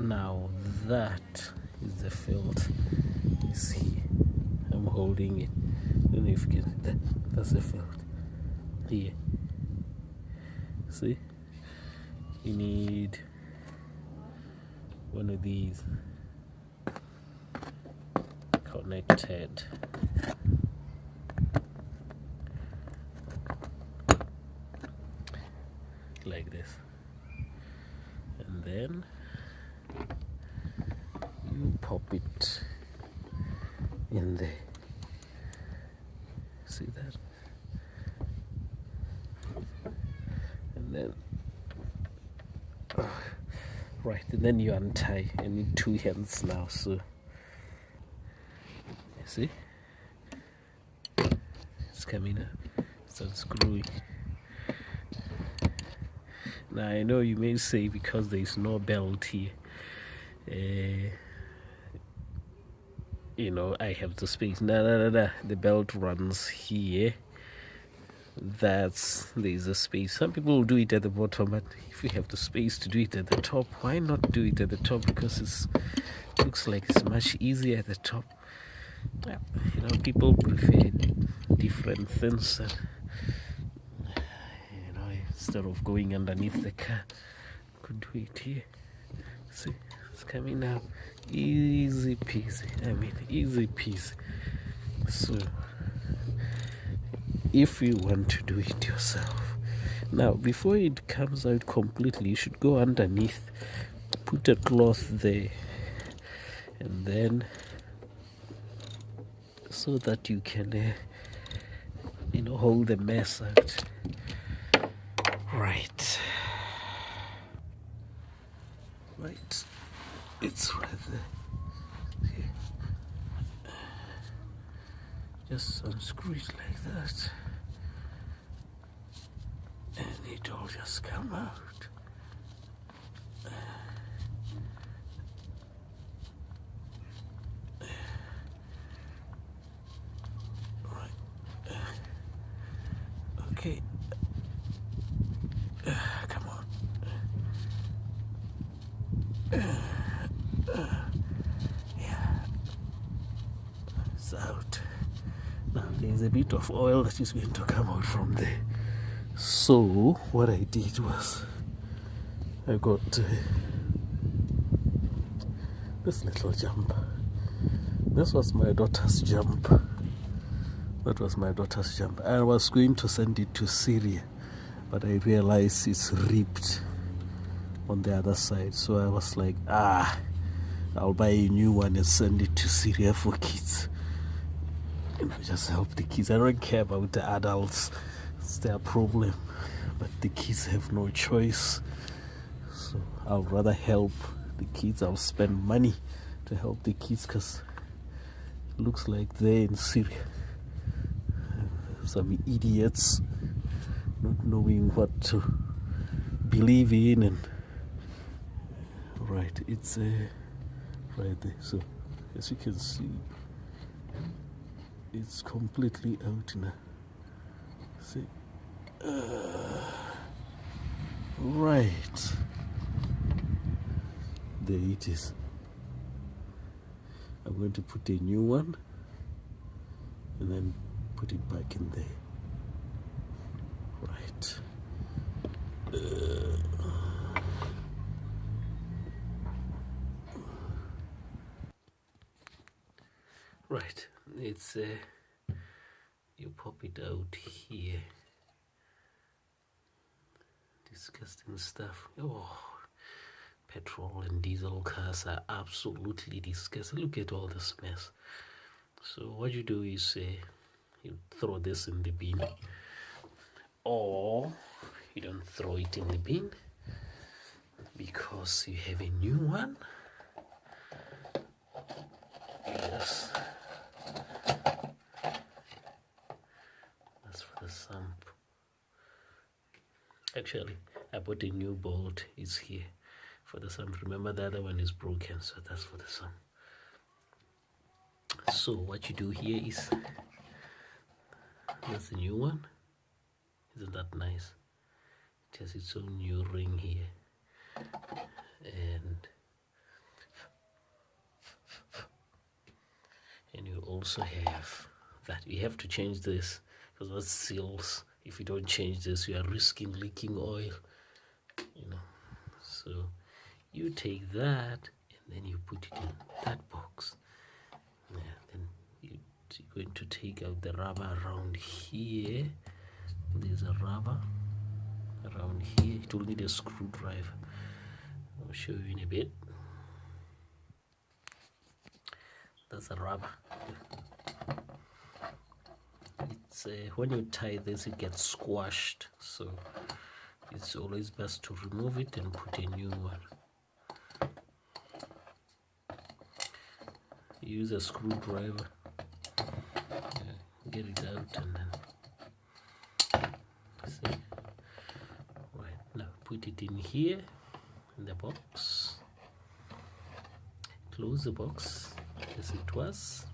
Now that is the felt. You see, I'm holding it. I don't know if you can see that. That's the felt. Here. See? You need one of these connected. Like this. And then you pop it in there. See that? And then right, and then you untie. I need two hands now, so see? It's coming up. It's unscrewing. Now I know you may say because there is no belt here, you know, I have the space. No. The belt runs here. There's a space. Some people will do it at the bottom, but if you have the space to do it at the top, why not do it at the top? Because it looks like it's much easier at the top. You know, people prefer different things. You know, instead of going underneath the car, could do it here. See, it's coming out easy peasy. I mean, easy peasy. So if you want to do it yourself, now before it comes out completely, you should go underneath, put a cloth there, and then so that you can you know, hold the mess out. Right, it's right there. Here. Just unscrew it like that, and it all just come out. Right. Okay. Come on. Yeah. It's out. Now there's a bit of oil that is going to come out from there. So what I did was I got this little jump. This was my daughter's jump. That was my daughter's jump. I was going to send it to Syria, but I realized it's ripped on the other side. So I was like, I'll buy a new one and send it to Syria for kids. You know, just help the kids. I don't care about the adults. It's their problem. But the kids have no choice. So I'll rather help the kids. I'll spend money to help the kids because it looks like they're in Syria. Some idiots not knowing what to believe in, and right, it's right there. So as you can see, it's completely out now. See, right there it is. I'm going to put a new one and then put it back in there. Right. Right. It's you pop it out here. Disgusting stuff. Oh, petrol and diesel cars are absolutely disgusting. Look at all this mess. So what you do is you throw this in the bin, or you don't throw it in the bin because you have a new one. Yes, that's for the sump. Actually, I bought a new bolt. It's here for the sump. Remember, the other one is broken, so that's for the sump. So what you do here is, that's the new one. Isn't that nice? It has its own new ring here, and also have that. You have to change this because that seals. If you don't change this, you are risking leaking oil, so you take that and then you put it in that box. Then you're going to take out the rubber around here. There's a rubber around here. It will need a screwdriver. I'll show you in a bit. That's a rubber. It's when you tie this, it gets squashed, so it's always best to remove it and put a new one. Use a screwdriver, get it out, and then see. Right, now put it in here in the box. Close the box as it was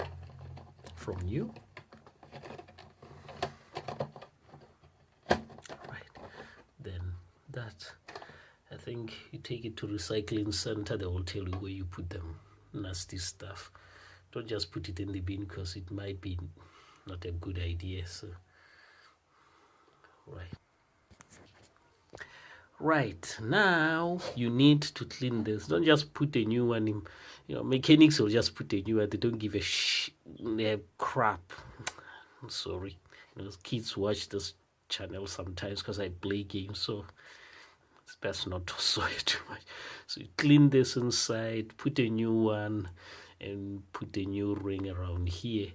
from new. That, I think you take it to recycling center, they will tell you where you put them nasty stuff. Don't just put it in the bin because it might be not a good idea. So right now you need to clean this. Don't just put a new one in. Mechanics will just put a new one. They don't give a crap. I'm sorry, kids watch this channel sometimes because I play games, so it's best not to soil too much. So you clean this inside, put a new one, and put a new ring around here,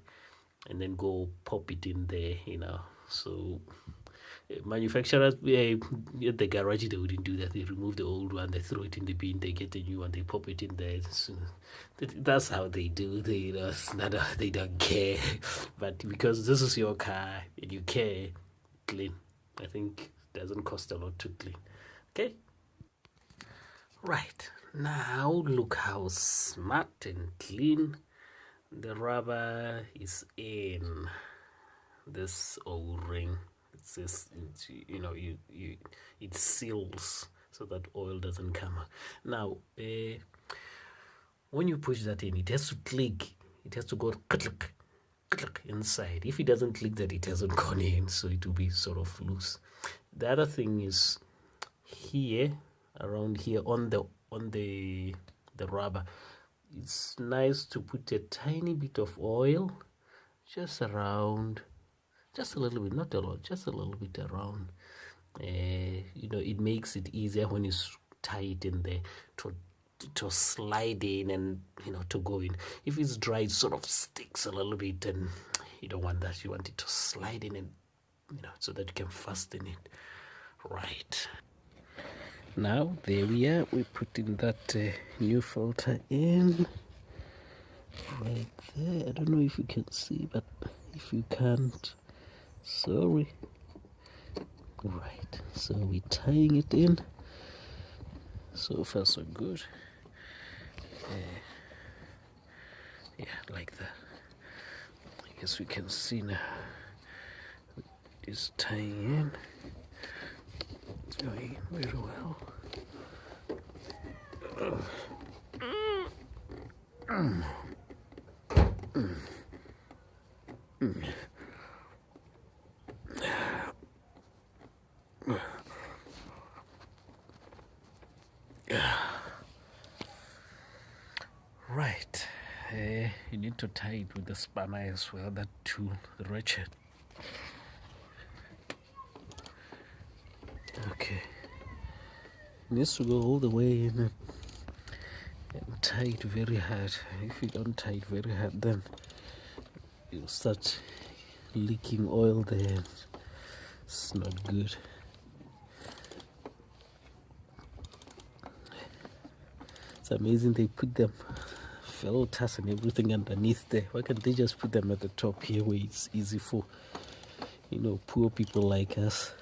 and then go pop it in there. So manufacturers at the garage, they wouldn't do that. They remove the old one, they throw it in the bin, they get a new one, they pop it in there. So that's how they do. They don't care. But because this is your car and you care, clean. I think it doesn't cost a lot to clean. Okay, right now look how smart and clean the rubber is in this O-ring. It seals so that oil doesn't come out. Now when you push that in, it has to click. It has to go click inside. If it doesn't click, that it hasn't gone in, so it will be sort of loose. The other thing is here, around here on the rubber, it's nice to put a tiny bit of oil just around, just a little bit, not a lot, just a little bit around. It makes it easier when you tie it in there to slide in and to go in. If it's dry, it sort of sticks a little bit, and you don't want that. You want it to slide in and so that you can fasten it. Right now, there we are. We're putting that new filter in right there. I don't know if you can see, but if you can't, sorry. Right, so we're tying it in. So far so good. Yeah, like that. I guess we can see now. It's tying in. It's going very well. Right, you need to tie it with the spanner as well, that tool, the ratchet. Okay, it needs to go all the way in and tie it very hard. If you don't tie it very hard, then you'll start leaking oil there. It's not good. It's amazing they put them filters and everything underneath there. Why can't they just put them at the top here where it's easy for poor people like us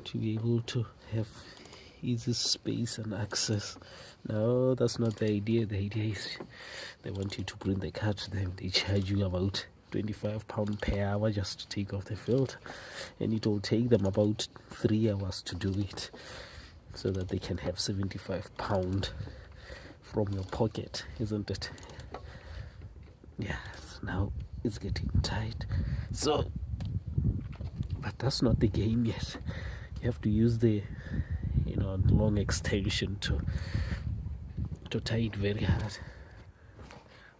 to be able to have easy space and access? No, that's not the idea. The idea is they want you to bring the car to them. They charge you about £25 per hour just to take off the filter, and it will take them about 3 hours to do it, so that they can have £75 from your pocket, isn't it? Yeah, now it's getting tight. So, but that's not the game yet. You have to use the long extension to tie it very hard.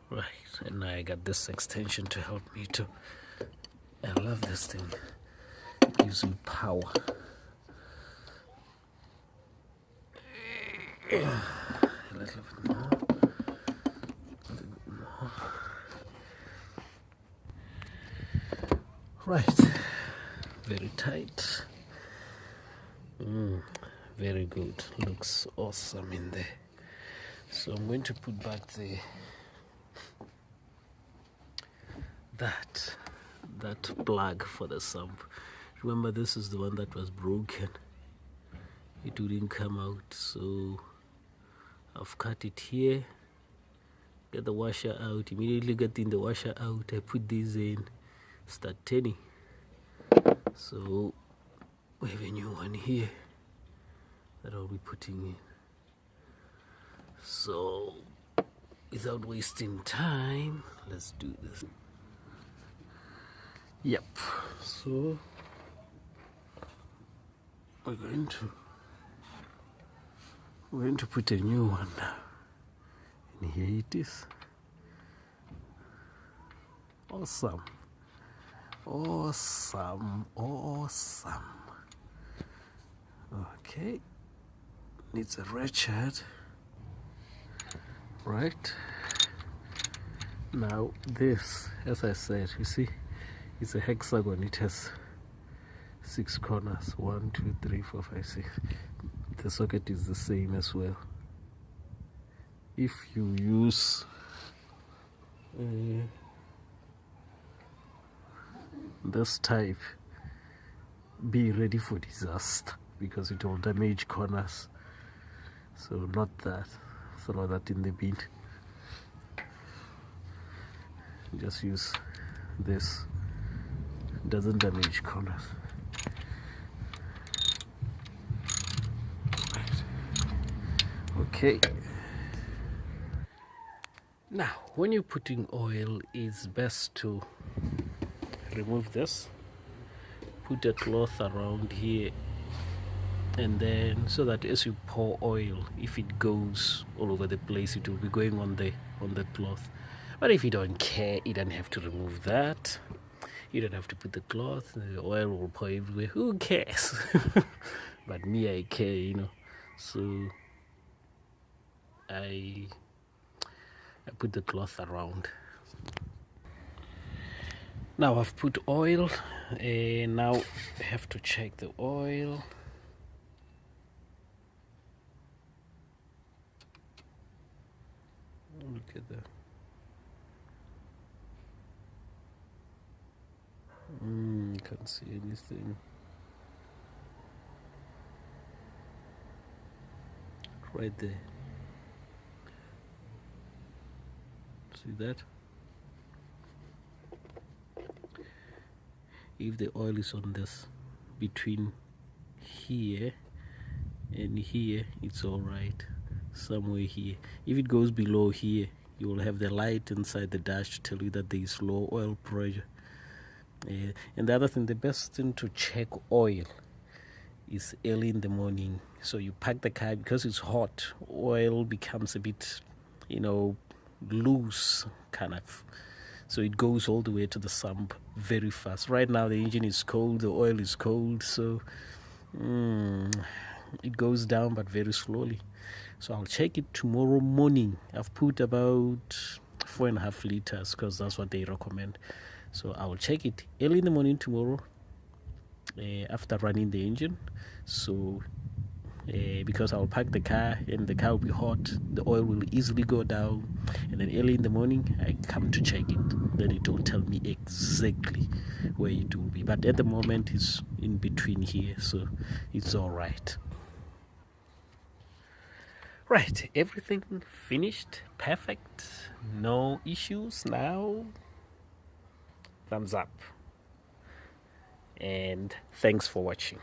Right, and now I got this extension to help me to. I love this thing. It gives me power. A little bit more. Right, very tight. Very good. Looks awesome in there. So I'm going to put back that plug for the sump. Remember, this is the one that was broken. It wouldn't come out, so I've cut it here. Get the washer out. Immediately getting the washer out, I put these in, start turning. So we have a new one here that I'll be putting in. So without wasting time, let's do this. Yep, so we're going to put a new one now, and here it is. Awesome. Okay, needs a ratchet. Right now, this, as I said, you see, it's a hexagon. It has 6 corners, 1, 2, 3, 4, 5, 6. The socket is the same as well. If you use this type, be ready for disaster, because it will damage corners. So not that. Throw that in the bin. Just use this. Doesn't damage corners. Okay. Now, when you're putting oil, it's best to remove this. Put a cloth around here, and then so that as you pour oil, if it goes all over the place, it will be going on the cloth. But if you don't care, you don't have to remove that. You don't have to put the cloth. The oil will pour everywhere. Who cares? But me, I care, So I put the cloth around. Now I've put oil, and now I have to check the oil. Look at that. Can't see anything. Right there. See that? If the oil is on this, between here and here, it's all right. Somewhere here. If it goes below here, you will have the light inside the dash to tell you that there is low oil pressure. And the other thing, the best thing to check oil is early in the morning. So you park the car, because it's hot, oil becomes a bit, loose, kind of. So it goes all the way to the sump very fast. Right now the engine is cold, the oil is cold, so it goes down, but very slowly. So I'll check it tomorrow morning. I've put about 4.5 liters, because that's what they recommend. So I will check it early in the morning tomorrow, after running the engine. So because I'll park the car and the car will be hot, the oil will easily go down, and then early in the morning I come to check it. Then it will tell me exactly where it will be. But at the moment it's in between here, so it's all right. Right, everything finished, perfect, no issues. Now, thumbs up, and thanks for watching.